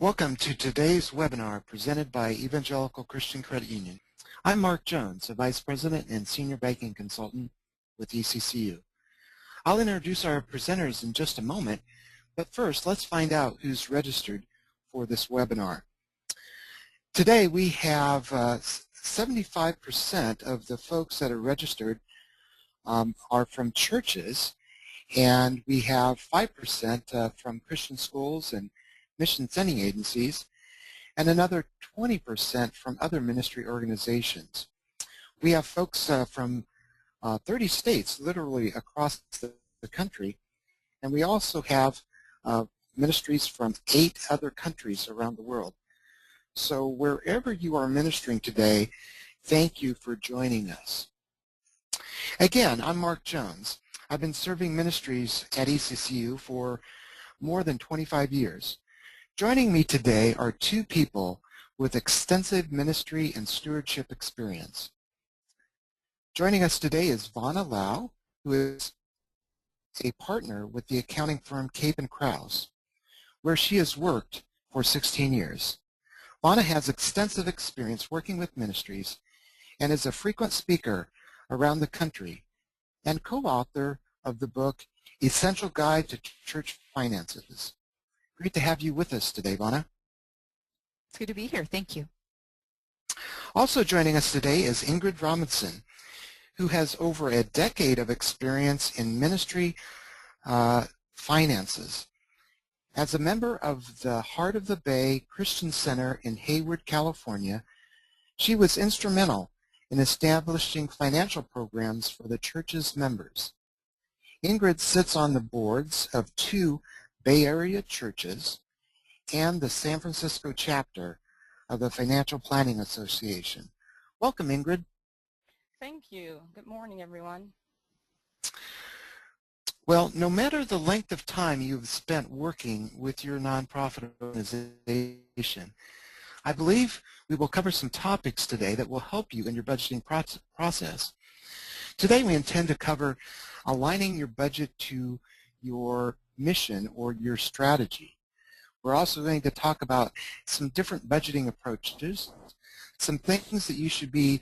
Welcome to today's webinar presented by Evangelical Christian Credit Union. I'm Mark Jones, a Vice President and Senior Banking Consultant with ECCU. I'll introduce our presenters in just a moment, but first let's find out who's registered for this webinar. Today we have 75% of the folks that are registered are from churches, and we have 5% from Christian schools and mission sending agencies, and another 20% from other ministry organizations. We have folks from 30 states, literally across the country, and we also have ministries from 8 other countries around the world. So wherever you are ministering today, thank you for joining us. Again, I'm Mark Jones. I've been serving ministries at ECCU for more than 25 years. Joining me today are 2 people with extensive ministry and stewardship experience. Joining us today is Vanna Lau, who is a partner with the accounting firm Cape & Krause, where she has worked for 16 years. Vanna has extensive experience working with ministries and is a frequent speaker around the country and co-author of the book Essential Guide to Church Finances. Great to have you with us today, Vanna. It's good to be here. Thank you. Also joining us today is Ingrid Robinson, who has over a decade of experience in ministry finances. As a member of the Heart of the Bay Christian Center in Hayward, California, she was instrumental in establishing financial programs for the church's members. Ingrid sits on the boards of 2 Bay Area churches and the San Francisco chapter of the Financial Planning Association. Welcome, Ingrid. Thank you. Good morning, everyone. Well, no matter the length of time you've spent working with your nonprofit organization, I believe we will cover some topics today that will help you in your budgeting process. Today we intend to cover aligning your budget to your mission or your strategy. We're also going to talk about some different budgeting approaches, some things that you should be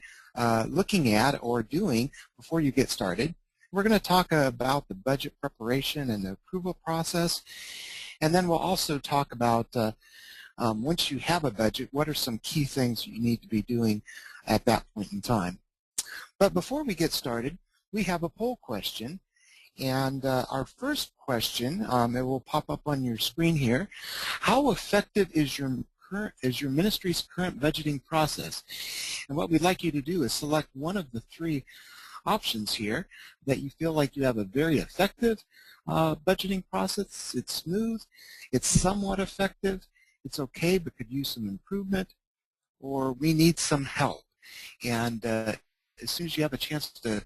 looking at or doing before you get started. We're going to talk about the budget preparation and the approval process, and then we'll also talk about once you have a budget, what are some key things you need to be doing at that point in time. But before we get started, we have a poll question. And our first question, it will pop up on your screen here. How effective is your ministry's current budgeting process? And what we'd like you to do is select one of the 3 options here that you feel like you have a very effective budgeting process. It's smooth, it's somewhat effective, it's okay but could use some improvement, or we need some help. And as soon as you have a chance to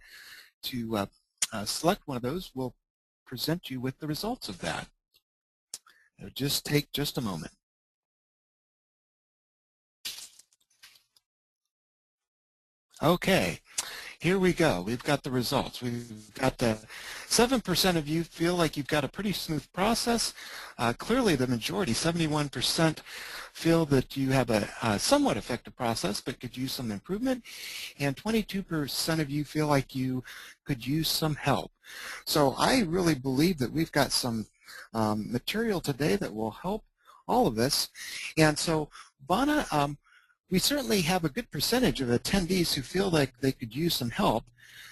select one of those, we'll present you with the results of that. It'll just take just a moment. Okay, here we go. We've got the results. We've got 7% of you feel like you've got a pretty smooth process. Clearly the majority, 71%, feel that you have a somewhat effective process but could use some improvement, and 22% of you feel like you could use some help. So I really believe that we've got some material today that will help all of us. And so, Vanna, we certainly have a good percentage of attendees who feel like they could use some help.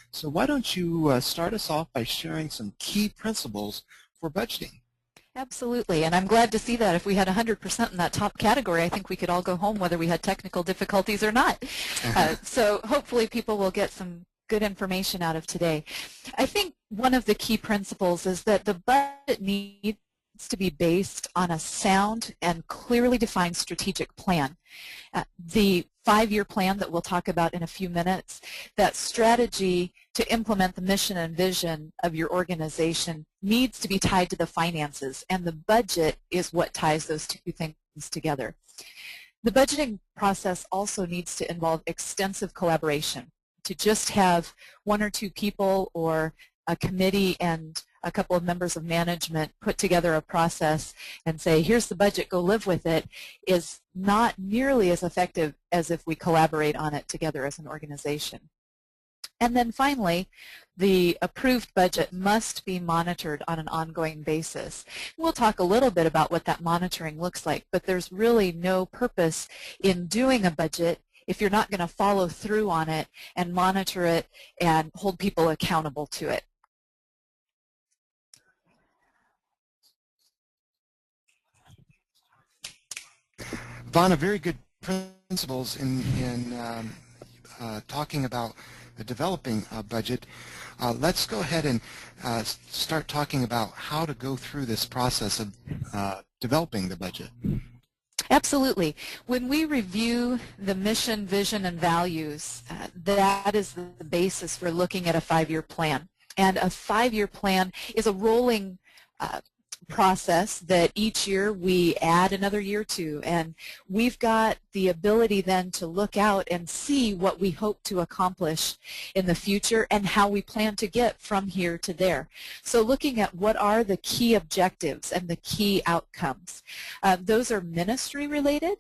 So why don't you start us off by sharing some key principles for budgeting? Absolutely, and I'm glad to see that. If we had 100% in that top category, I think we could all go home whether we had technical difficulties or not. So hopefully people will get some good information out of today. I think one of the key principles is that the budget needs to be based on a sound and clearly defined strategic plan. The 5-year plan that we'll talk about in a few minutes, that strategy to implement the mission and vision of your organization needs to be tied to the finances, and the budget is what ties those 2 things together. The budgeting process also needs to involve extensive collaboration. To just have 1 or 2 people or a committee and a couple of members of management put together a process and say, here's the budget, go live with it, is not nearly as effective as if we collaborate on it together as an organization. And then finally, the approved budget must be monitored on an ongoing basis. We'll talk a little bit about what that monitoring looks like, but there's really no purpose in doing a budget if you're not going to follow through on it and monitor it and hold people accountable to it. Vonna, very good principles in talking about developing a budget. Let's go ahead and start talking about how to go through this process of developing the budget. Absolutely. When we review the mission, vision, and values, that is the basis for looking at a 5-year plan. And a 5-year plan is a rolling process that each year we add another year to, and we've got the ability then to look out and see what we hope to accomplish in the future and how we plan to get from here to there. So looking at what are the key objectives and the key outcomes. Those are ministry related,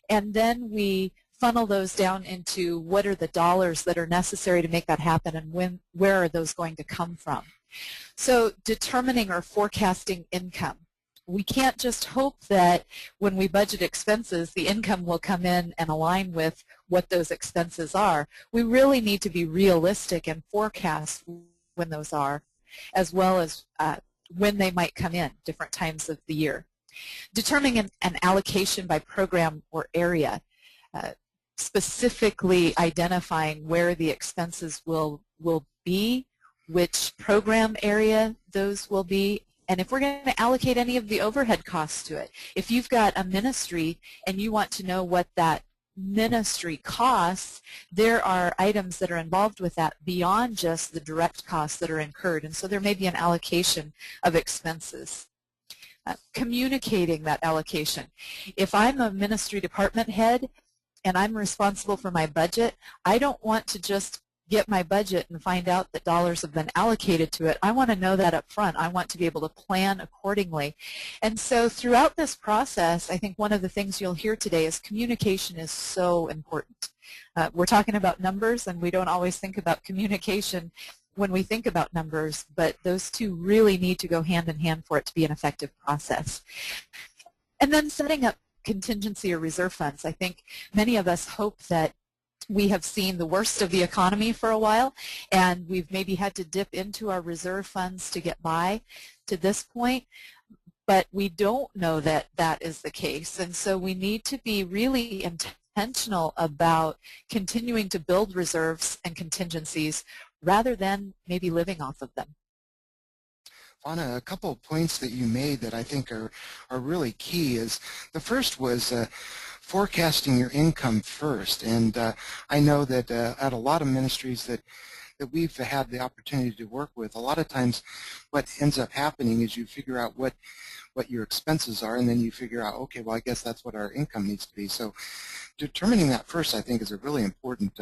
and then we funnel those down into what are the dollars that are necessary to make that happen, and where are those going to come from. So determining or forecasting income. We can't just hope that when we budget expenses, the income will come in and align with what those expenses are. We really need to be realistic and forecast when those are, as well as when they might come in, different times of the year. Determining an allocation by program or area, specifically identifying where the expenses will be, which program area those will be, and if we're going to allocate any of the overhead costs to it. If you've got a ministry and you want to know what that ministry costs, there are items that are involved with that beyond just the direct costs that are incurred, and so there may be an allocation of expenses. Communicating that allocation. If I'm a ministry department head and I'm responsible for my budget, I don't want to just get my budget and find out that dollars have been allocated to it. I want to know that up front. I want to be able to plan accordingly. And so throughout this process, I think one of the things you'll hear today is communication is so important. We're talking about numbers, and we don't always think about communication when we think about numbers, but those two really need to go hand in hand for it to be an effective process. And then setting up contingency or reserve funds. I think many of us hope that we have seen the worst of the economy for a while, and we've maybe had to dip into our reserve funds to get by to this point, but we don't know that that is the case, and so we need to be really intentional about continuing to build reserves and contingencies rather than maybe living off of them. Vonna, a couple of points that you made that I think are really key is the first was forecasting your income first, and I know that at a lot of ministries that we've had the opportunity to work with, a lot of times what ends up happening is you figure out what your expenses are, and then you figure out, okay, well, I guess that's what our income needs to be. So determining that first, I think, is a really important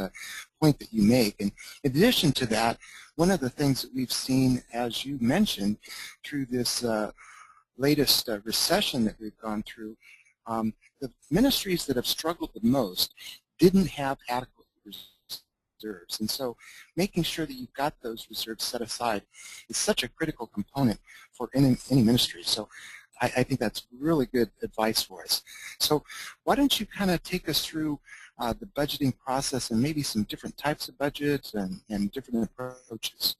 point that you make. And in addition to that, one of the things that we've seen, as you mentioned, through this latest recession that we've gone through, the ministries that have struggled the most didn't have adequate reserves. And so making sure that you've got those reserves set aside is such a critical component for any ministry. So I think that's really good advice for us. So why don't you kind of take us through the budgeting process and maybe some different types of budgets and different approaches.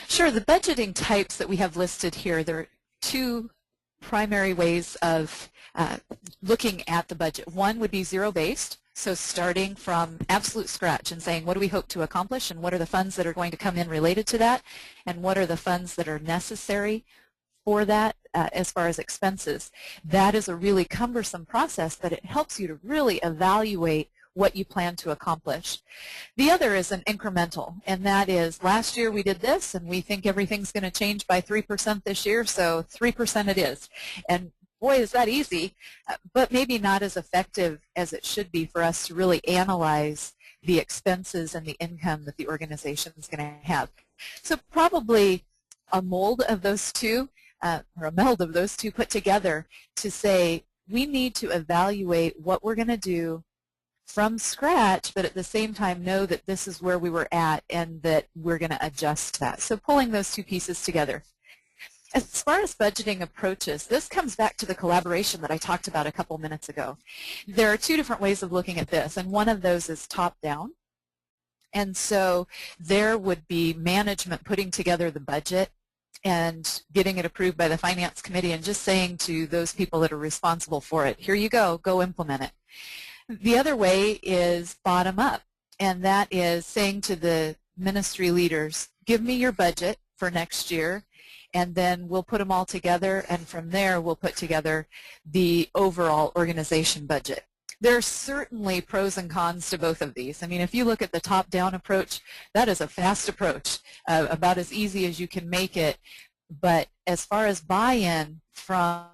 Sure. The budgeting types that we have listed here, there are two primary ways of looking at the budget. One would be zero-based, so starting from absolute scratch and saying what do we hope to accomplish and what are the funds that are going to come in related to that and what are the funds that are necessary for that as far as expenses. That is a really cumbersome process, but it helps you to really evaluate what you plan to accomplish. The other is an incremental, and that is last year we did this and we think everything's going to change by 3% this year, so 3% it is. And boy, is that easy, but maybe not as effective as it should be for us to really analyze the expenses and the income that the organization is going to have. So probably a mold of those two, or a meld of those two put together to say we need to evaluate what we're going to do from scratch, but at the same time know that this is where we were at and that we're going to adjust that. So pulling those two pieces together. As far as budgeting approaches, this comes back to the collaboration that I talked about a couple minutes ago. There are two different ways of looking at this, and one of those is top-down. And so there would be management putting together the budget and getting it approved by the finance committee and just saying to those people that are responsible for it, here you go implement it. The other way is bottom-up, and that is saying to the ministry leaders, give me your budget for next year, and then we'll put them all together, and from there we'll put together the overall organization budget. There are certainly pros and cons to both of these. I mean, if you look at the top-down approach, that is a fast approach, about as easy as you can make it. But as far as buy-in from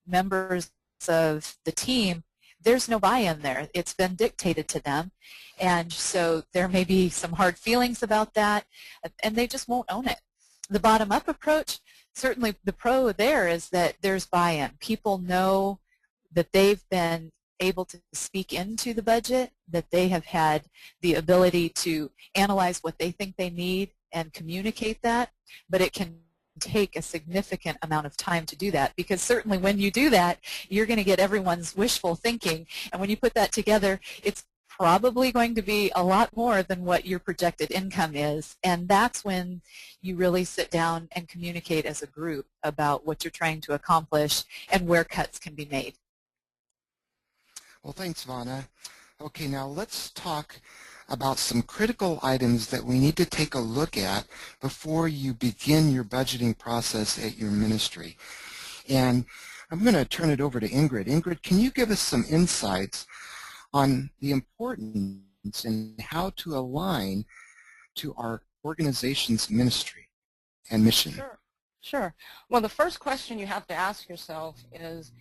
members of the team, there's no buy-in there. It's been dictated to them. And so there may be some hard feelings about that, and they just won't own it. The bottom-up approach, certainly the pro there is that there's buy-in. People know that they've been able to speak into the budget, that they have had the ability to analyze what they think they need and communicate that, but it can take a significant amount of time to do that, because certainly when you do that, you're going to get everyone's wishful thinking, and when you put that together, it's probably going to be a lot more than what your projected income is, and that's when you really sit down and communicate as a group about what you're trying to accomplish and where cuts can be made. Well, thanks, Vonna. Okay, now let's talk about some critical items that we need to take a look at before you begin your budgeting process at your ministry. And I'm going to turn it over to Ingrid. Ingrid, can you give us some insights on the importance and how to align to our organization's ministry and mission? Sure. Well, the first question you have to ask yourself is,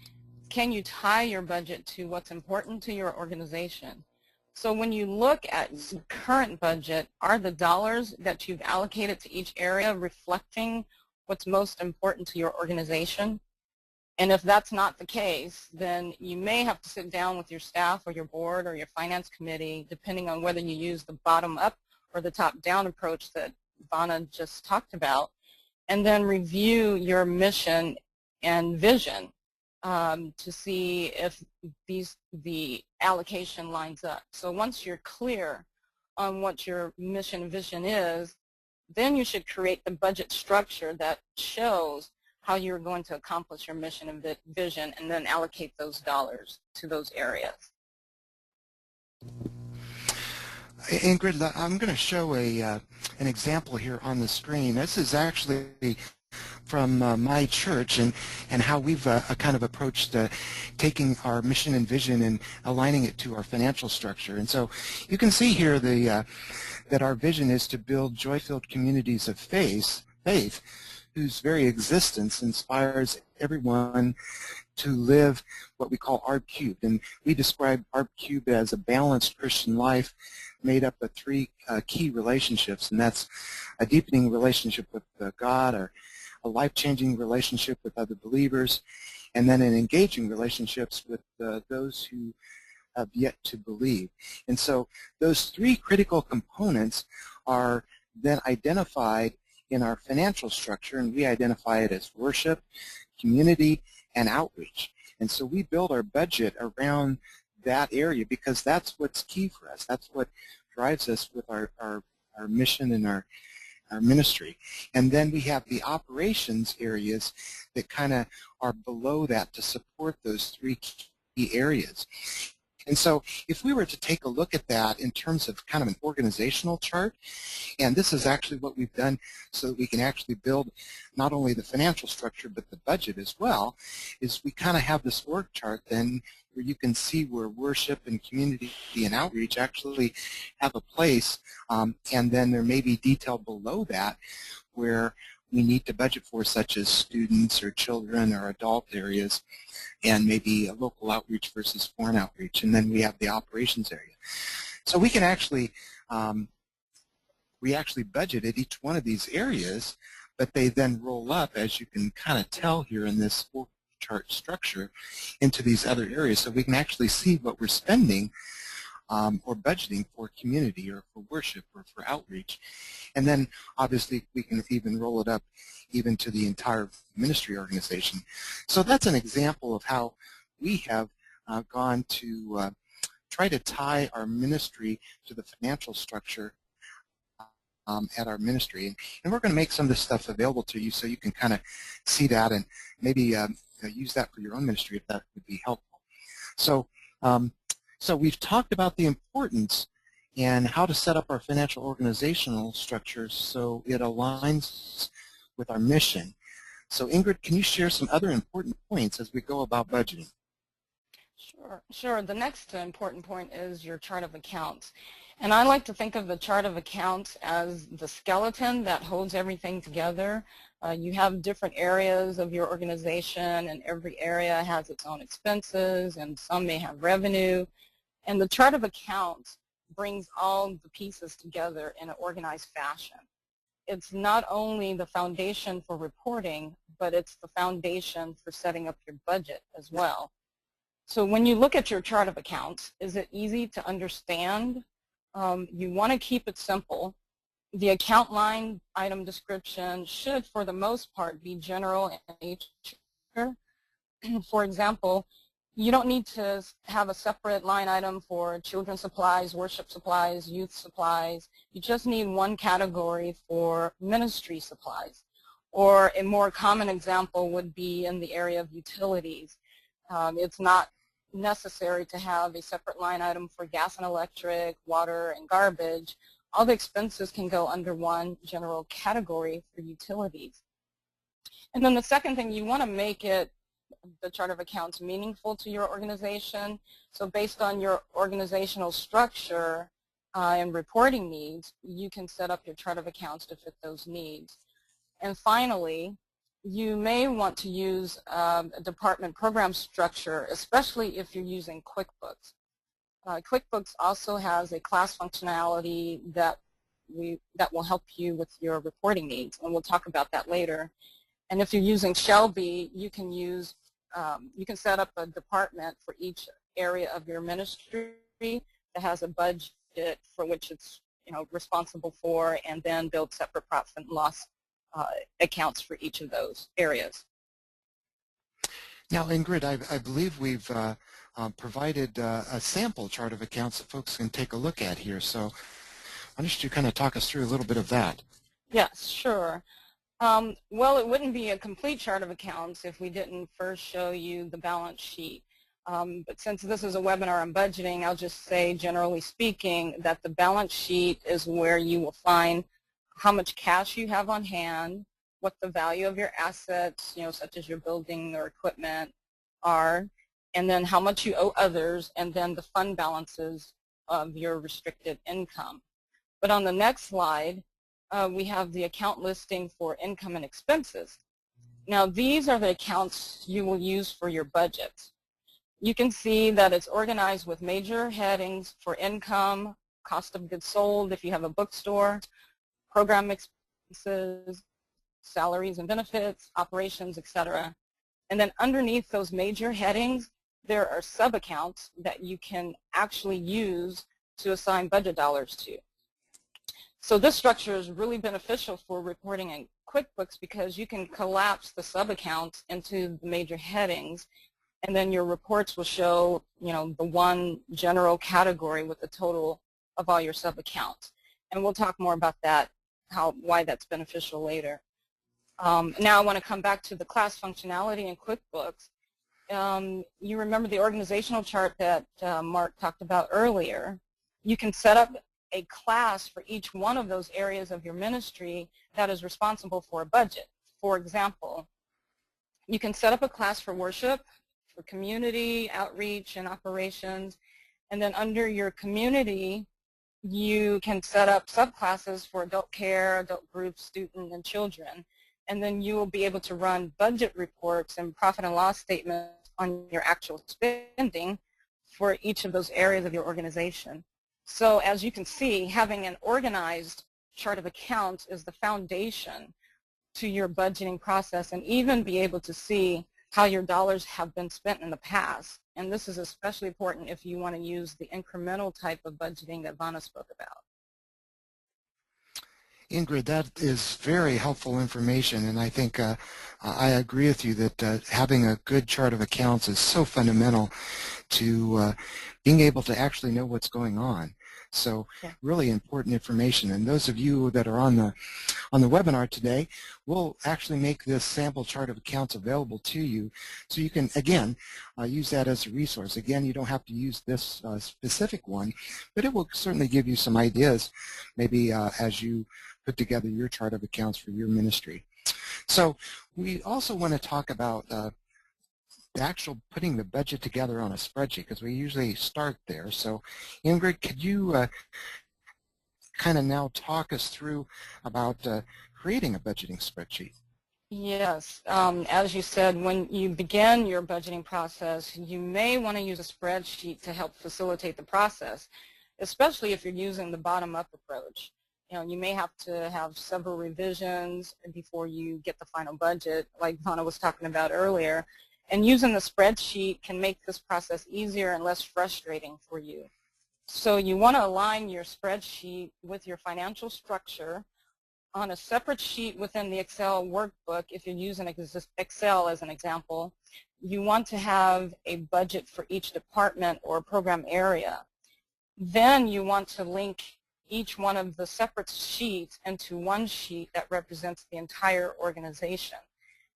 can you tie your budget to what's important to your organization? So when you look at the current budget, are the dollars that you've allocated to each area reflecting what's most important to your organization? And if that's not the case, then you may have to sit down with your staff or your board or your finance committee, depending on whether you use the bottom-up or the top-down approach that Vonna just talked about, and then review your mission and vision to see if the allocation lines up. So once you're clear on what your mission and vision is, then you should create the budget structure that shows how you're going to accomplish your mission and vision, and then allocate those dollars to those areas. Ingrid, I'm going to show an example here on the screen. This is actually from my church and how we've kind of approached taking our mission and vision and aligning it to our financial structure. And so you can see here that our vision is to build joy-filled communities of faith whose very existence inspires everyone to live what we call ARB Cubed. And we describe ARB Cubed as a balanced Christian life made up of three key relationships, and that's a deepening relationship with God, or a life-changing relationship with other believers, and then an engaging relationships with those who have yet to believe. And so those three critical components are then identified in our financial structure, and we identify it as worship, community, and outreach. And so we build our budget around that area because that's what's key for us. That's what drives us with our mission and our ministry. And then we have the operations areas that kind of are below that to support those three key areas. And so if we were to take a look at that in terms of kind of an organizational chart, and this is actually what we've done so that we can actually build not only the financial structure but the budget as well, is we kind of have this org chart then where you can see where worship and community and outreach actually have a place, and then there may be detail below that where we need to budget for, such as students or children or adult areas, and maybe a local outreach versus foreign outreach. And then we have the operations area. So we can actually, we actually budgeted each one of these areas, but they then roll up, as you can kind of tell here in this chart structure, into these other areas. So we can actually see what we're spending or budgeting for community or for worship or for outreach. And then obviously we can even roll it up even to the entire ministry organization. So that's an example of how we have gone to try to tie our ministry to the financial structure at our ministry. And we're going to make some of this stuff available to you so you can kind of see that and maybe use that for your own ministry if that would be helpful. So, so we've talked about the importance and how to set up our financial organizational structure so it aligns with our mission. So Ingrid, can you share some other important points as we go about budgeting? Sure. The next important point is your chart of accounts. And I like to think of the chart of accounts as the skeleton that holds everything together. You have different areas of your organization, and every area has its own expenses, and some may have revenue. And the chart of accounts brings all the pieces together in an organized fashion. It's not only the foundation for reporting, but it's the foundation for setting up your budget as well. So when you look at your chart of accounts, is it easy to understand? You want to keep it simple. The account line item description should, for the most part, be general in nature. For example, you don't need to have a separate line item for children's supplies, worship supplies, youth supplies. You just need one category for ministry supplies. Or a more common example would be in the area of utilities. It's not necessary to have a separate line item for gas and electric, water, and garbage. All the expenses can go under one general category for utilities. And then the second thing, you want to make it, the chart of accounts, meaningful to your organization. So based on your organizational structure and reporting needs, you can set up your chart of accounts to fit those needs. And finally, you may want to use a department program structure, especially if you're using QuickBooks. QuickBooks also has a class functionality that will help you with your reporting needs, and we'll talk about that later. And if you're using Shelby, you can set up a department for each area of your ministry that has a budget for which it's responsible for, and then build separate profit and loss accounts for each of those areas. Now, Ingrid, I believe we've provided a sample chart of accounts that folks can take a look at here. So why don't you kind of talk us through a little bit of that? Yes, sure. Well, it wouldn't be a complete chart of accounts if we didn't first show you the balance sheet. But since this is a webinar on budgeting, I'll just say, generally speaking, that the balance sheet is where you will find how much cash you have on hand, what the value of your assets, such as your building or equipment are, and then how much you owe others, and then the fund balances of your restricted income. But on the next slide, we have the account listing for income and expenses. Now, these are the accounts you will use for your budget. You can see that it's organized with major headings for income, cost of goods sold if you have a bookstore, program expenses, salaries and benefits, operations, etc. And then underneath those major headings, there are sub-accounts that you can actually use to assign budget dollars to. So this structure is really beneficial for reporting in QuickBooks because you can collapse the sub-accounts into the major headings, and then your reports will show, the one general category with the total of all your sub-accounts. And we'll talk more about that, why that's beneficial later. Now I want to come back to the class functionality in QuickBooks. You remember the organizational chart that Mark talked about earlier. You can set up a class for each one of those areas of your ministry that is responsible for a budget. For example, you can set up a class for worship, for community, outreach, and operations, and then under your community, you can set up subclasses for adult care, adult groups, student, and children. And then you will be able to run budget reports and profit and loss statements on your actual spending for each of those areas of your organization. So as you can see, having an organized chart of accounts is the foundation to your budgeting process, and even be able to see how your dollars have been spent in the past. And this is especially important if you want to use the incremental type of budgeting that Vanna spoke about. Ingrid, that is very helpful information, and I think I agree with you that having a good chart of accounts is so fundamental to being able to actually know what's going on. So really important information. And those of you that are on the webinar today, we'll actually make this sample chart of accounts available to you, so you can, again, use that as a resource. Again, you don't have to use this specific one, but it will certainly give you some ideas, maybe as you put together your chart of accounts for your ministry. So we also want to talk about the actual putting the budget together on a spreadsheet, because we usually start there. So Ingrid, could you kind of now talk us through about creating a budgeting spreadsheet? Yes, as you said, when you begin your budgeting process, you may want to use a spreadsheet to help facilitate the process, especially if you're using the bottom-up approach. You know, you may have to have several revisions before you get the final budget, like Vanna was talking about earlier. And using the spreadsheet can make this process easier and less frustrating for you. So you want to align your spreadsheet with your financial structure on a separate sheet within the Excel workbook. If you're using Excel as an example, you want to have a budget for each department or program area. Then you want to link each one of the separate sheets into one sheet that represents the entire organization.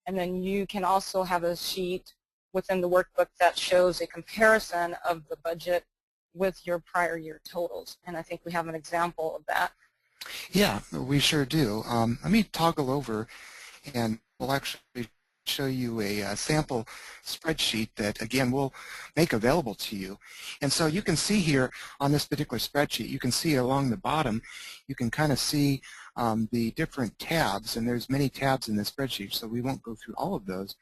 And then you can also have a sheet within the workbook that shows a comparison of the budget with your prior year totals. And I think we have an example of that. Yeah, we sure do. Let me toggle over, and we'll actually show you a sample spreadsheet that, again, we'll make available to you. And so you can see here on this particular spreadsheet, you can see along the bottom, you can kind of see the different tabs, and there's many tabs in the spreadsheet, so we won't go through all of those.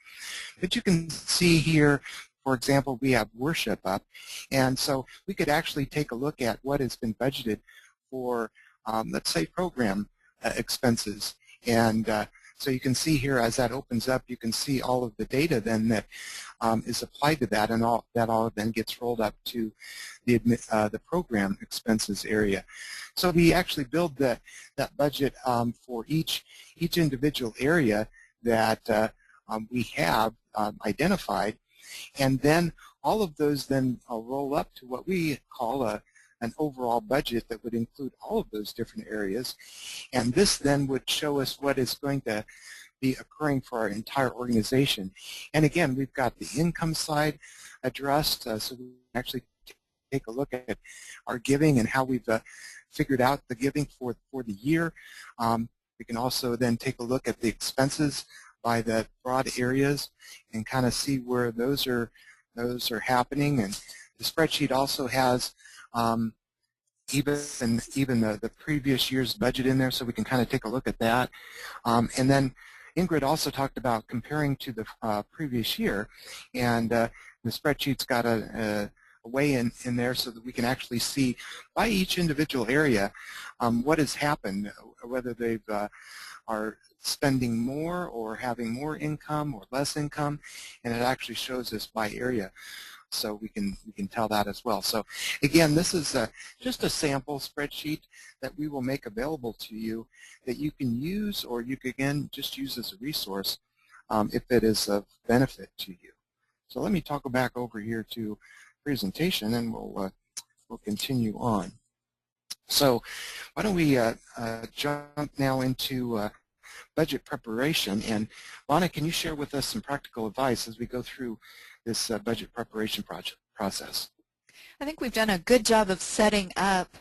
But you can see here, for example, we have worship up, and so we could actually take a look at what has been budgeted for, let's say, program expenses. And so you can see here, as that opens up, you can see all of the data then that is applied to that, and all then gets rolled up to the program expenses area. So we actually build that budget for each individual area that we have identified, and then all of those then roll up to what we call an overall budget that would include all of those different areas. And this then would show us what is going to be occurring for our entire organization. And again, we've got the income side addressed, so we can actually take a look at our giving and how we've figured out the giving for the year. We can also then take a look at the expenses by the broad areas and kind of see where those are happening. And the spreadsheet also has even the previous year's budget in there, so we can kind of take a look at that. And then Ingrid also talked about comparing to the previous year, and the spreadsheet's got a way in there so that we can actually see by each individual area what has happened, whether they are spending more or having more income or less income, and it actually shows us by area. So we can tell that as well. So again, this is just a sample spreadsheet that we will make available to you that you can use, or you can, again, just use as a resource if it is of benefit to you. So let me toggle back over here to presentation, and we'll continue on. So why don't we jump now into budget preparation. And Vanna, can you share with us some practical advice as we go through this budget preparation process? I think we've done a good job of setting up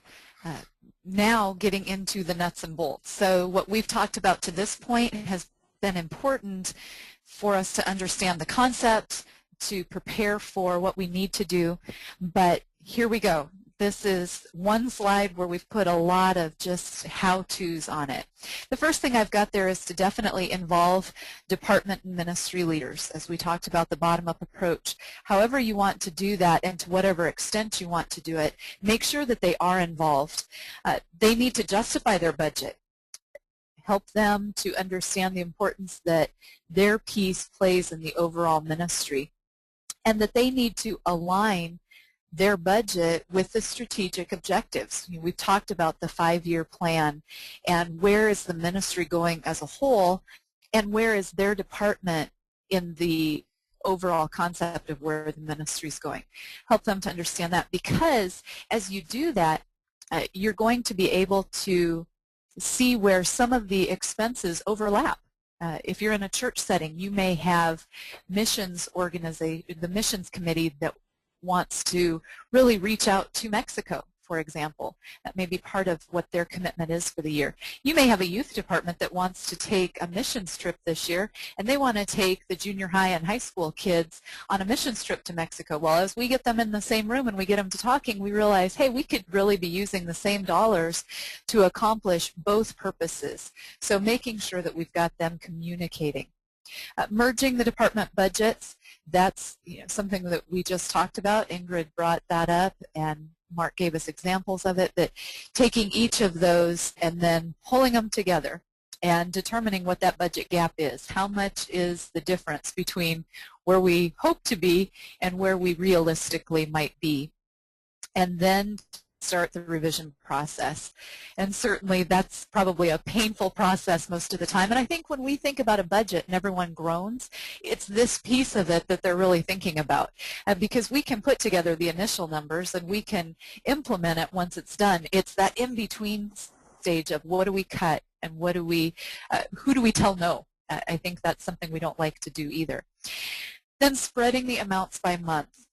now getting into the nuts and bolts. So what we've talked about to this point has been important for us to understand the concepts, to prepare for what we need to do. But here we go. This is one slide where we've put a lot of just how-tos on it. The first thing I've got there is to definitely involve department and ministry leaders, as we talked about the bottom-up approach. However you want to do that and to whatever extent you want to do it, make sure that they are involved. They need to justify their budget. Help them to understand the importance that their piece plays in the overall ministry, and that they need to align their budget with the strategic objectives. We've talked about the 5-year plan and where is the ministry going as a whole, and where is their department in the overall concept of where the ministry is going. Help them to understand that, because as you do that, you're going to be able to see where some of the expenses overlap. If you're in a church setting, you may have missions organization, the missions committee that wants to really reach out to Mexico, for example. That may be part of what their commitment is for the year. You may have a youth department that wants to take a missions trip this year, and they want to take the junior high and high school kids on a missions trip to Mexico. Well, as we get them in the same room and we get them to talking, we realize, hey, we could really be using the same dollars to accomplish both purposes. So making sure that we've got them communicating. Merging the department budgets, that's something that we just talked about. Ingrid brought that up, and Mark gave us examples of it, that taking each of those and then pulling them together and determining what that budget gap is. How much is the difference between where we hope to be and where we realistically might be? And then start the revision process. And certainly that's probably a painful process most of the time. And I think when we think about a budget and everyone groans, it's this piece of it that they're really thinking about. Because we can put together the initial numbers and we can implement it once it's done. It's that in-between stage of what do we cut and what do we, who do we tell no? I think that's something we don't like to do either. Then spreading the amounts by month.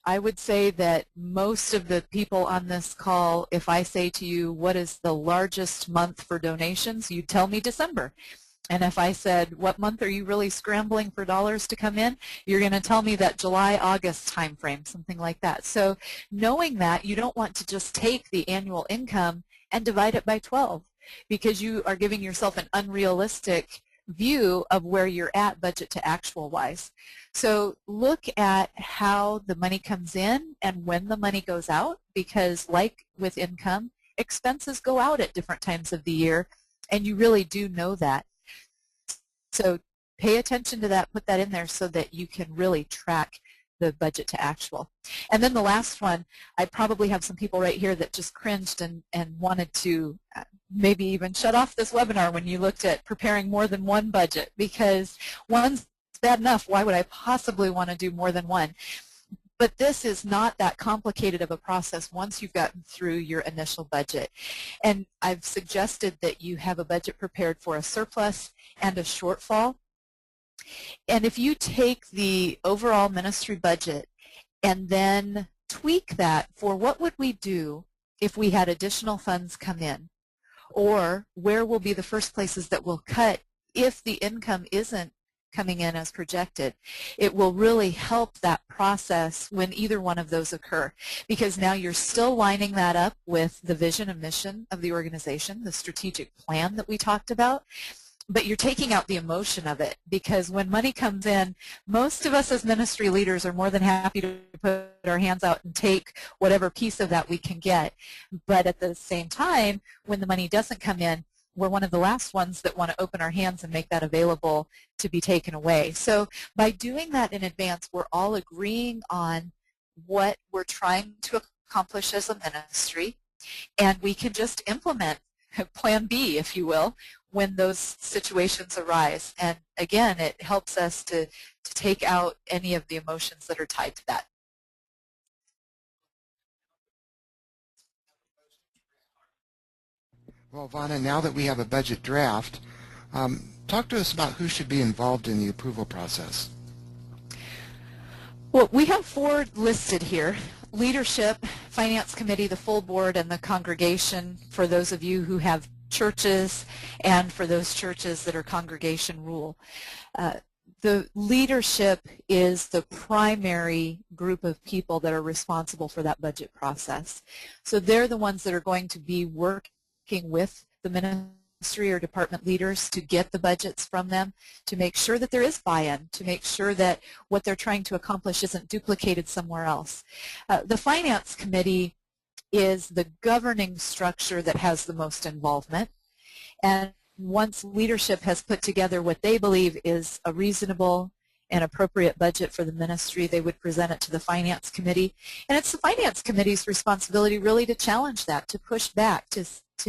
I would say that most of the people on this call, if I say to you, what is the largest month for donations, you'd tell me December. And if I said, what month are you really scrambling for dollars to come in, you're going to tell me that July, August time frame, something like that. So knowing that, you don't want to just take the annual income and divide it by 12, because you are giving yourself an unrealistic view of where you're at budget to actual wise. So look at how the money comes in and when the money goes out, because like with income, expenses go out at different times of the year, and you really do know that. So pay attention to that, put that in there so that you can really track the budget to actual. And then the last one, I probably have some people right here that just cringed and wanted to maybe even shut off this webinar when you looked at preparing more than one budget, because one's bad enough. Why would I possibly want to do more than one? But this is not that complicated of a process once you've gotten through your initial budget. And I've suggested that you have a budget prepared for a surplus and a shortfall. And if you take the overall ministry budget and then tweak that for what would we do if we had additional funds come in, or where will be the first places that we'll cut if the income isn't coming in as projected, it will really help that process when either one of those occur, because now you're still lining that up with the vision and mission of the organization, the strategic plan that we talked about, but you're taking out the emotion of it, because when money comes in, most of us as ministry leaders are more than happy to put our hands out and take whatever piece of that we can get. But at the same time, when the money doesn't come in, we're one of the last ones that want to open our hands and make that available to be taken away. So by doing that in advance, we're all agreeing on what we're trying to accomplish as a ministry, and we can just implement Plan B, if you will, when those situations arise. And again, it helps us to take out any of the emotions that are tied to that. Well, Vanna, now that we have a budget draft, talk to us about who should be involved in the approval process. Well, we have 4 listed here: leadership, finance committee, the full board, and the congregation, for those of you who have churches and for those churches that are congregation rule. The leadership is the primary group of people that are responsible for that budget process. So they're the ones that are going to be working with the ministry or department leaders to get the budgets from them, to make sure that there is buy-in, to make sure that what they're trying to accomplish isn't duplicated somewhere else. The Finance Committee is the governing structure that has the most involvement. And once leadership has put together what they believe is a reasonable and appropriate budget for the ministry, they would present it to the Finance Committee. And it's the Finance Committee's responsibility really to challenge that, to push back, to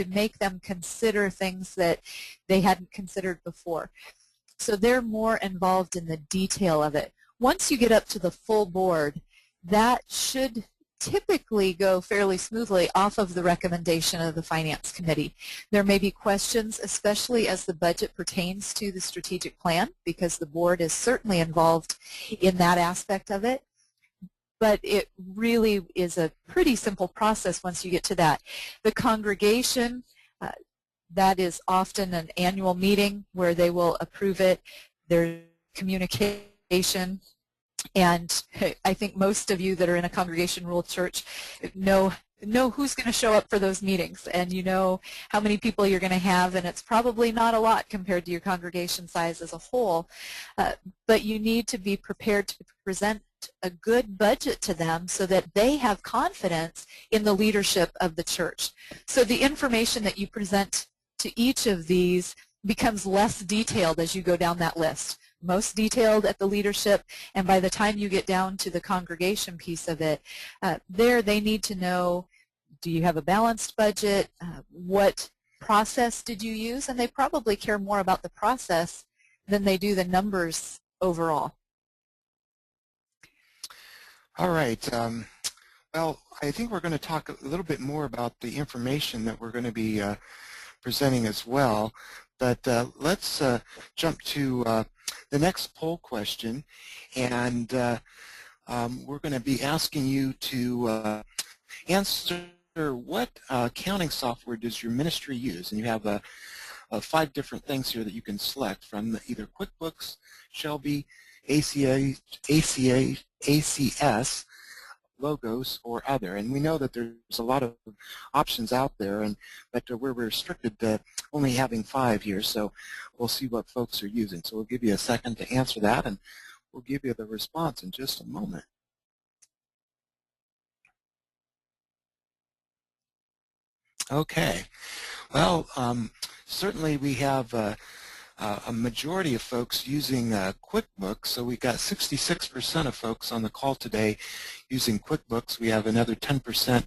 make them consider things that they hadn't considered before. So they're more involved in the detail of it. Once you get up to the full board, that should typically go fairly smoothly off of the recommendation of the Finance Committee. There may be questions, especially as the budget pertains to the strategic plan, because the board is certainly involved in that aspect of it. But it really is a pretty simple process once you get to that. The congregation, that is often an annual meeting where they will approve it. There's communication. And I think most of you that are in a congregation rule church know who's going to show up for those meetings, and you know how many people you're going to have, and it's probably not a lot compared to your congregation size as a whole. But you need to be prepared to present a good budget to them so that they have confidence in the leadership of the church. So the information that you present to each of these becomes less detailed as you go down that list. Most detailed at the leadership, and by the time you get down to the congregation piece of it, there they need to know, do you have a balanced budget? What process did you use? And they probably care more about the process than they do the numbers overall. All right. Well, I think we're going to talk a little bit more about the information that we're going to be presenting as well. But let's jump to the next poll question, and we're going to be asking you to answer what accounting software does your ministry use. And you have 5 different things here that you can select from, either QuickBooks, Shelby, ACS, Logos, or other. And we know that there's a lot of options out there, but we're restricted to only having 5 here, so we'll see what folks are using. So we'll give you a second to answer that, and we'll give you the response in just a moment. Okay. Well, certainly we have a majority of folks using QuickBooks. So we got 66% of folks on the call today using QuickBooks. We have another 10%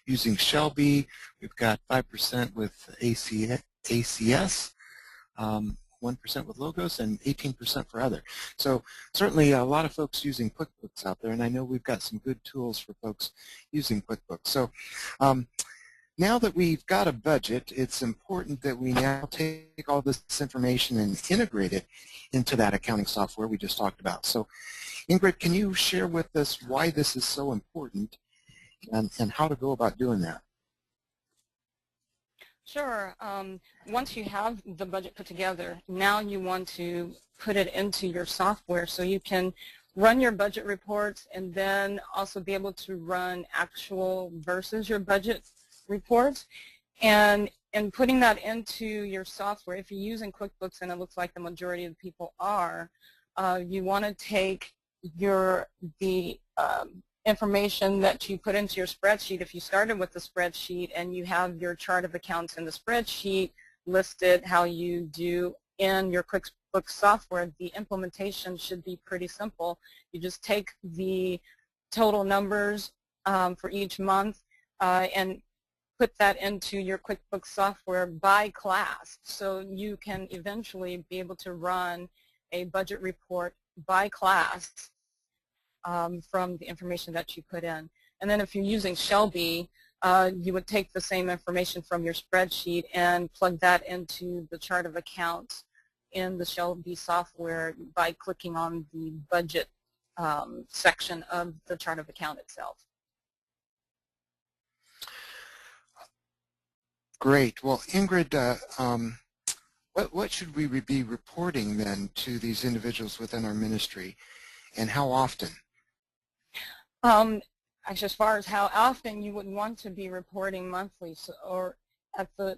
using Shelby. We've got 5% with ACS, 1% with Logos, and 18% for other. So certainly a lot of folks using QuickBooks out there, and I know we've got some good tools for folks using QuickBooks. So now that we've got a budget, it's important that we now take all this information and integrate it into that accounting software we just talked about. So Ingrid, can you share with us why this is so important and how to go about doing that? Sure. Once you have the budget put together, now you want to put it into your software so you can run your budget reports and then also be able to run actual versus your budget reports. And putting that into your software, if you're using QuickBooks, and it looks like the majority of the people are, you want to take the information that you put into your spreadsheet. If you started with the spreadsheet and you have your chart of accounts in the spreadsheet listed how you do in your QuickBooks software, the implementation should be pretty simple. You just take the total numbers for each month and put that into your QuickBooks software by class, so you can eventually be able to run a budget report by class from the information that you put in. And then if you're using Shelby, you would take the same information from your spreadsheet and plug that into the chart of accounts in the Shelby software by clicking on the budget section of the chart of account itself. Great. Well, Ingrid, What should we be reporting then to these individuals within our ministry, and how often? Actually, as far as how often, you would want to be reporting monthly, or at the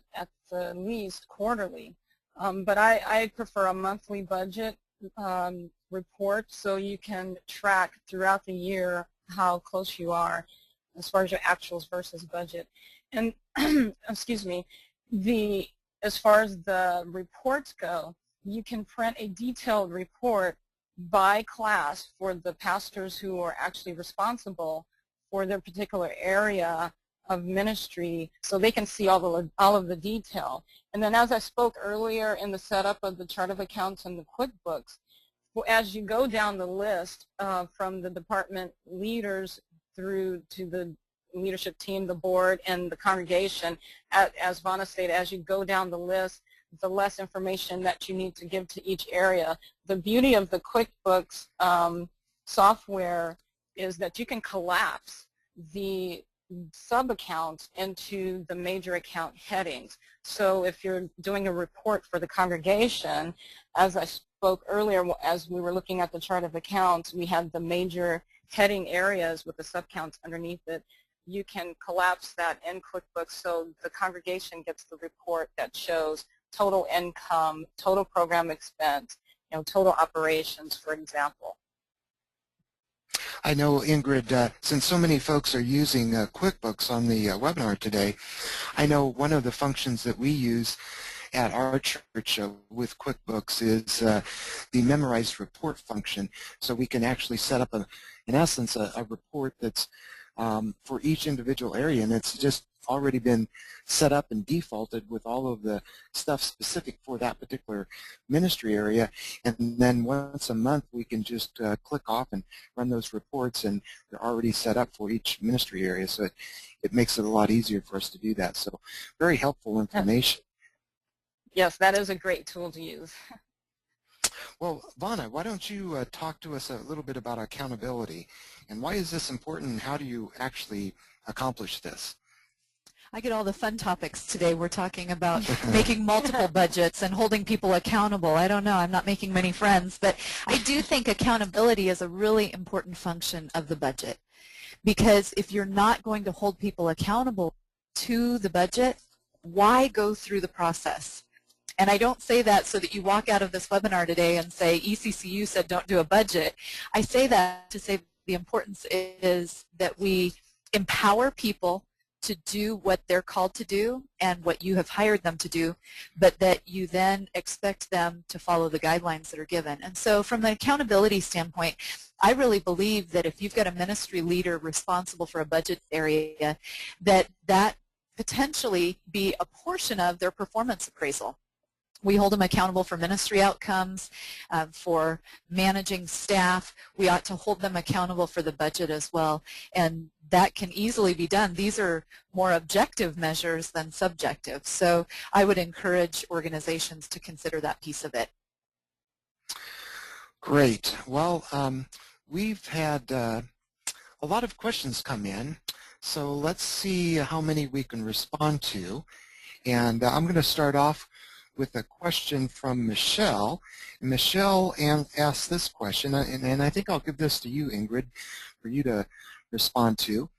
least quarterly. But I prefer a monthly budget report, so you can track throughout the year how close you are as far as your actuals versus budget. And excuse me, as far as the reports go, you can print a detailed report by class for the pastors who are actually responsible for their particular area of ministry, so they can see all of the detail. And then, as I spoke earlier in the setup of the chart of accounts and the QuickBooks, as you go down the list from the department leaders through to the leadership team, the board, and the congregation, as Vonna stated, as you go down the list, the less information that you need to give to each area. The beauty of the QuickBooks software is that you can collapse the sub-accounts into the major account headings. So if you're doing a report for the congregation, as I spoke earlier, as we were looking at the chart of accounts, we had the major heading areas with the sub-counts underneath it. You can collapse that in QuickBooks so the congregation gets the report that shows total income, total program expense, total operations, for example. I know, Ingrid, since so many folks are using QuickBooks on the webinar today, I know one of the functions that we use at our church with QuickBooks is the memorized report function. So we can actually set up, in essence, a report that's for each individual area, and it's just already been set up and defaulted with all of the stuff specific for that particular ministry area. And then once a month we can just click off and run those reports, and they're already set up for each ministry area, so it makes it a lot easier for us to do that. So very helpful information. Yes, that is a great tool to use. Well, Vonna, why don't you talk to us a little bit about accountability, and why is this important, and how do you actually accomplish this? I get all the fun topics today. We're talking about making multiple budgets and holding people accountable. I don't know. I'm not making many friends, but I do think accountability is a really important function of the budget, because if you're not going to hold people accountable to the budget, why go through the process? And I don't say that so that you walk out of this webinar today and say, ECCU said don't do a budget. I say that to say the importance is that we empower people to do what they're called to do and what you have hired them to do, but that you then expect them to follow the guidelines that are given. And so from the accountability standpoint, I really believe that if you've got a ministry leader responsible for a budget area, that potentially be a portion of their performance appraisal. We hold them accountable for ministry outcomes, for managing staff. We ought to hold them accountable for the budget as well, and that can easily be done. These are more objective measures than subjective, so I would encourage organizations to consider that piece of it. Great. Well, we've had a lot of questions come in, so let's see how many we can respond to. And I'm going to start off with a question from Michelle. Michelle asked this question, and I think I'll give this to you, Ingrid, for you to respond to.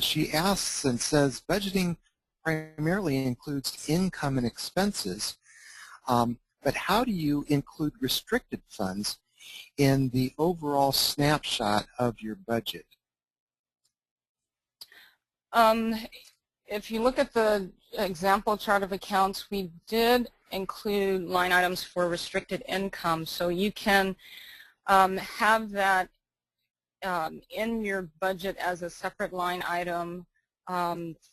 She asks and says, budgeting primarily includes income and expenses, but how do you include restricted funds in the overall snapshot of your budget? If you look at the example chart of accounts, we did include line items for restricted income, so you can have that in your budget as a separate line item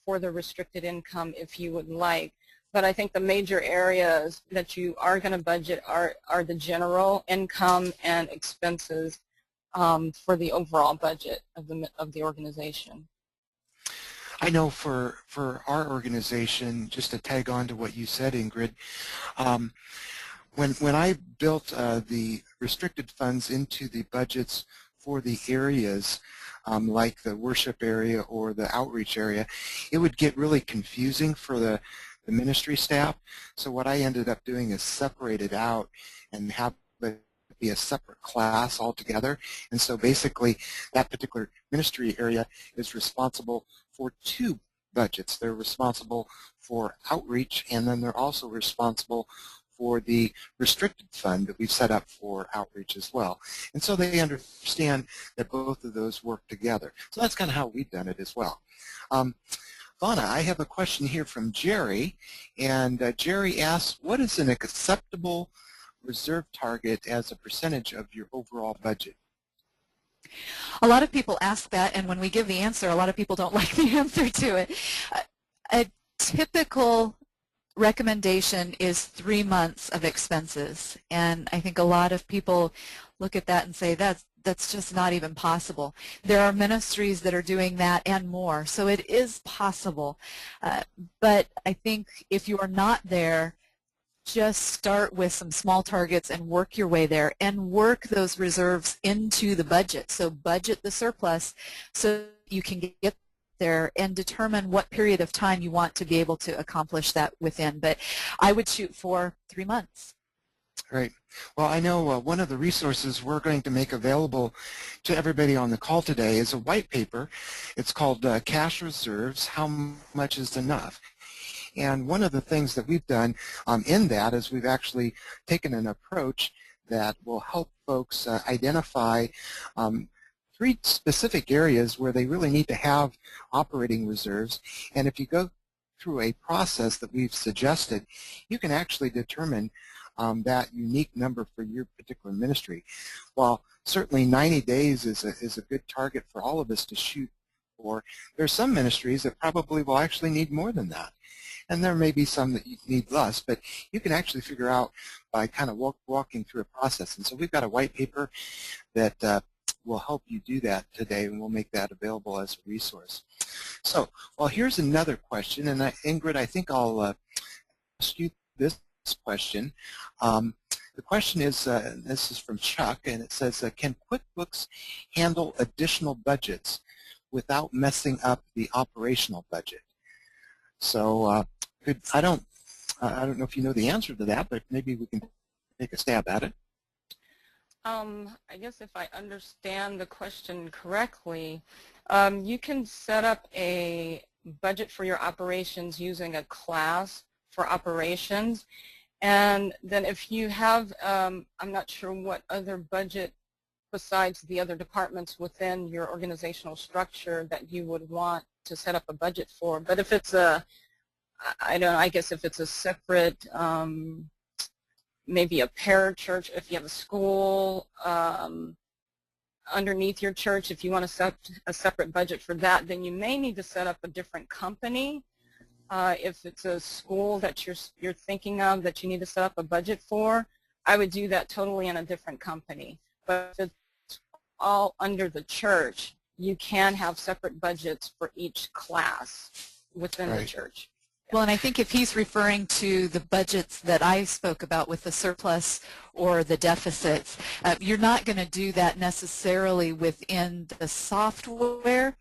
for the restricted income if you would like. But I think the major areas that you are going to budget are the general income and expenses for the overall budget of the organization. I know for our organization, just to tag on to what you said, Ingrid, when I built the restricted funds into the budgets for the areas, like the worship area or the outreach area, it would get really confusing for the the ministry staff. So what I ended up doing is separate it out and have it be a separate class altogether. And so basically that particular ministry area is responsible for two budgets. They're responsible for outreach, and then they're also responsible for the restricted fund that we've set up for outreach as well. And so they understand that both of those work together. So that's kind of how we've done it as well. Vonna, I have a question here from Jerry, and Jerry asks, what is an acceptable reserve target as a percentage of your overall budget? A lot of people ask that, and when we give the answer, a lot of people don't like the answer to it. A typical recommendation is 3 months of expenses, and I think a lot of people look at that and say that's just not even possible. There are ministries that are doing that and more, so it is possible. But I think if you are not there, just start with some small targets and work your way there, and work those reserves into the budget. So budget the surplus so you can get there and determine what period of time you want to be able to accomplish that within. But I would shoot for 3 months. Great. Well, I know one of the resources we're going to make available to everybody on the call today is a white paper. It's called Cash Reserves, How Much is Enough? And one of the things that we've done in that is we've actually taken an approach that will help folks identify 3 specific areas where they really need to have operating reserves. And if you go through a process that we've suggested, you can actually determine that unique number for your particular ministry. While certainly 90 days is a good target for all of us to shoot for, there are some ministries that probably will actually need more than that. And there may be some that you need less, but you can actually figure out by kind of walking through a process. And so we've got a white paper that will help you do that today, and we'll make that available as a resource. So, well, here's another question, and Ingrid, I think I'll ask you this question. The question is, this is from Chuck, and it says, can QuickBooks handle additional budgets without messing up the operational budget? So, I don't know if you know the answer to that, but maybe we can take a stab at it. I guess if I understand the question correctly, you can set up a budget for your operations using a class for operations. And then if you have, I'm not sure what other budget besides the other departments within your organizational structure that you would want to set up a budget for. But if it's I guess if it's a separate, maybe a parachurch, if you have a school underneath your church, if you want to set a separate budget for that, then you may need to set up a different company. If it's a school that you're thinking of that you need to set up a budget for, I would do that totally in a different company. But if it's all under the church, you can have separate budgets for each class within the church. Well, and I think if he's referring to the budgets that I spoke about with the surplus or the deficits, you're not going to do that necessarily within the software,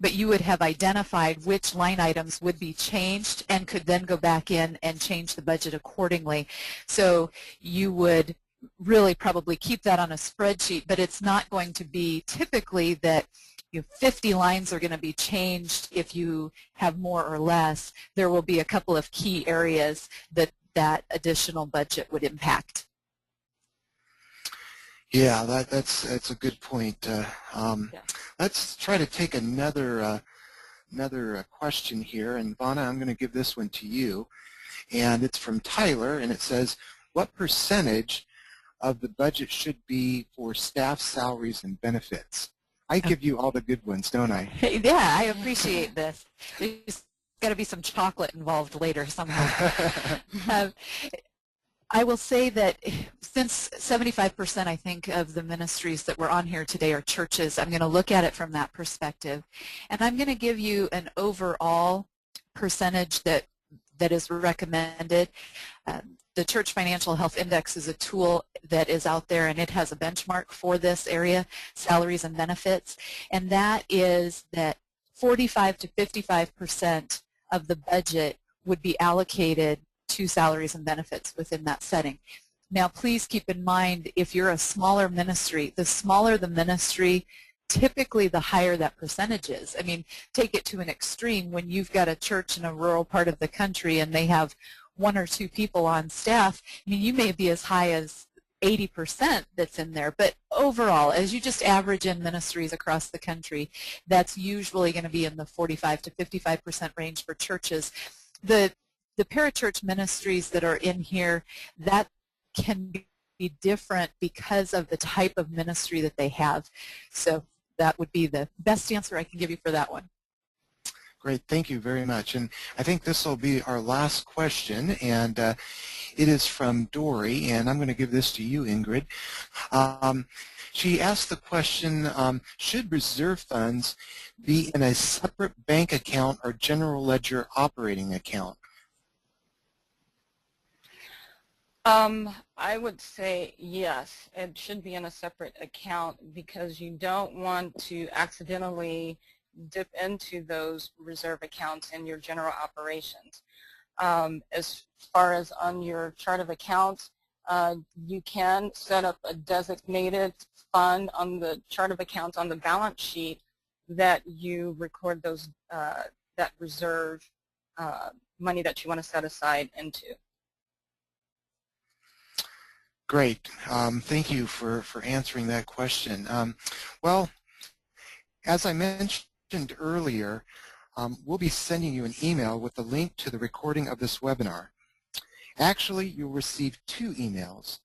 but you would have identified which line items would be changed and could then go back in and change the budget accordingly. So you would really probably keep that on a spreadsheet, but it's not going to be typically that 50 lines are going to be changed if you have more or less. There will be a couple of key areas that additional budget would impact. Yeah, that's a good point. Let's try to take another question here, and Vonna, I'm going to give this one to you, and it's from Tyler, and it says, what percentage of the budget should be for staff salaries and benefits? I give you all the good ones, don't I? Yeah, I appreciate this. There's got to be some chocolate involved later somehow. I will say that since 75%, I think, of the ministries that were on here today are churches, I'm going to look at it from that perspective. And I'm going to give you an overall percentage that is recommended. The Church Financial Health Index is a tool that is out there, and it has a benchmark for this area, salaries and benefits, and that is that 45 to 55% of the budget would be allocated to salaries and benefits within that setting. Now, please keep in mind, if you're a smaller ministry, the smaller the ministry, typically the higher that percentage is. I mean, take it to an extreme. When you've got a church in a rural part of the country and they have 1 or 2 people on staff, I mean, you may be as high as 80% that's in there. But overall, as you just average in ministries across the country, that's usually going to be in the 45 to 55% range for churches. The parachurch ministries that are in here, that can be different because of the type of ministry that they have. So that would be the best answer I can give you for that one. Great, thank you very much. And I think this will be our last question, and it is from Dory, and I'm going to give this to you, Ingrid. She asked the question, should reserve funds be in a separate bank account or general ledger operating account? I would say yes, it should be in a separate account because you don't want to accidentally dip into those reserve accounts in your general operations. As far as on your chart of accounts, you can set up a designated fund on the chart of accounts on the balance sheet that you record those that reserve money that you want to set aside into. Great. Thank you for answering that question. Well, as I mentioned earlier, we'll be sending you an email with a link to the recording of this webinar. Actually, you'll receive 2 emails.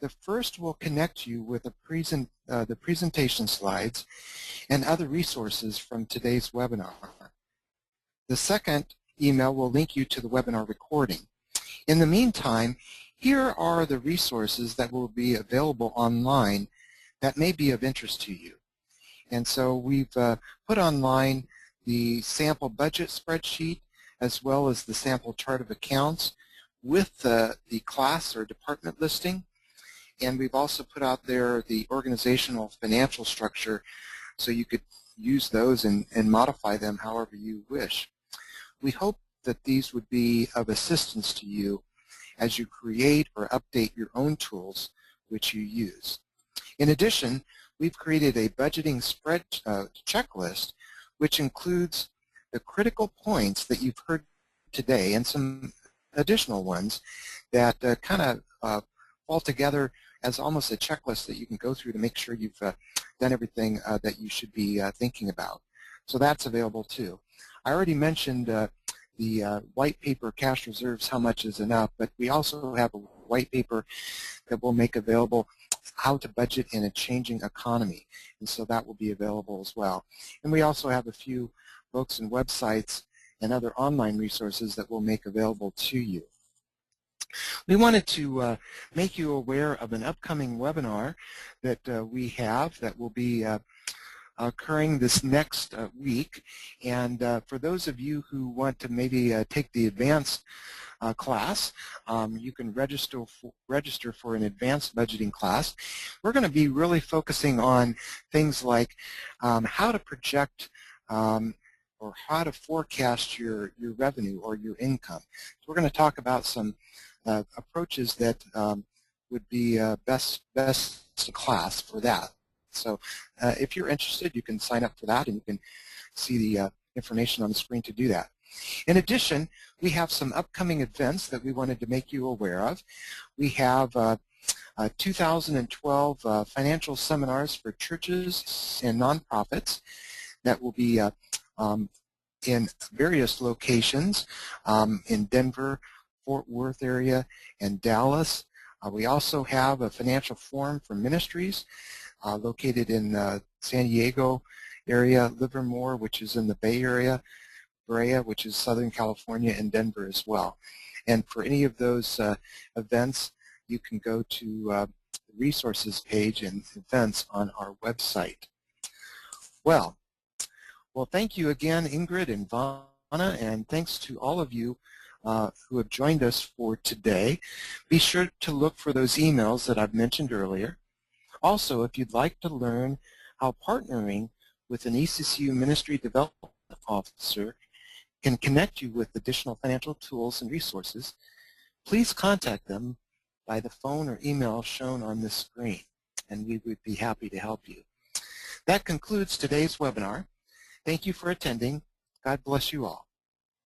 The first will connect you with the presentation slides and other resources from today's webinar. The second email will link you to the webinar recording. In the meantime, here are the resources that will be available online that may be of interest to you. And so we've put online the sample budget spreadsheet as well as the sample chart of accounts with the class or department listing. And we've also put out there the organizational financial structure so you could use those and modify them however you wish. We hope that these would be of assistance to you as you create or update your own tools which you use. In addition, we've created a budgeting checklist which includes the critical points that you've heard today and some additional ones that kind of fall together as almost a checklist that you can go through to make sure you've done everything that you should be thinking about. So that's available too. I already mentioned the white paper cash reserves, how much is enough, but we also have a white paper that we'll make available how to budget in a changing economy, and so that will be available as well. And we also have a few books and websites and other online resources that we'll make available to you. We wanted to make you aware of an upcoming webinar that we have that will be occurring this next week, and for those of you who want to maybe take the advanced class, you can register for an advanced budgeting class. We're going to be really focusing on things like how to project or how to forecast your revenue or your income. So we're going to talk about some approaches that would be best class for that. So if you're interested, you can sign up for that and you can see the information on the screen to do that. In addition, we have some upcoming events that we wanted to make you aware of. We have 2012 financial seminars for churches and nonprofits that will be in various locations in Denver, Fort Worth area, and Dallas. We also have a financial forum for ministries located in San Diego area, Livermore, which is in the Bay Area, Brea, which is Southern California, and Denver as well. And for any of those events, you can go to the resources page and events on our website. Well, thank you again, Ingrid and Vanna, and thanks to all of you who have joined us for today. Be sure to look for those emails that I've mentioned earlier. Also, if you'd like to learn how partnering with an ECCU Ministry Development Officer can connect you with additional financial tools and resources, please contact them by the phone or email shown on this screen, and we would be happy to help you. That concludes today's webinar. Thank you for attending. God bless you all.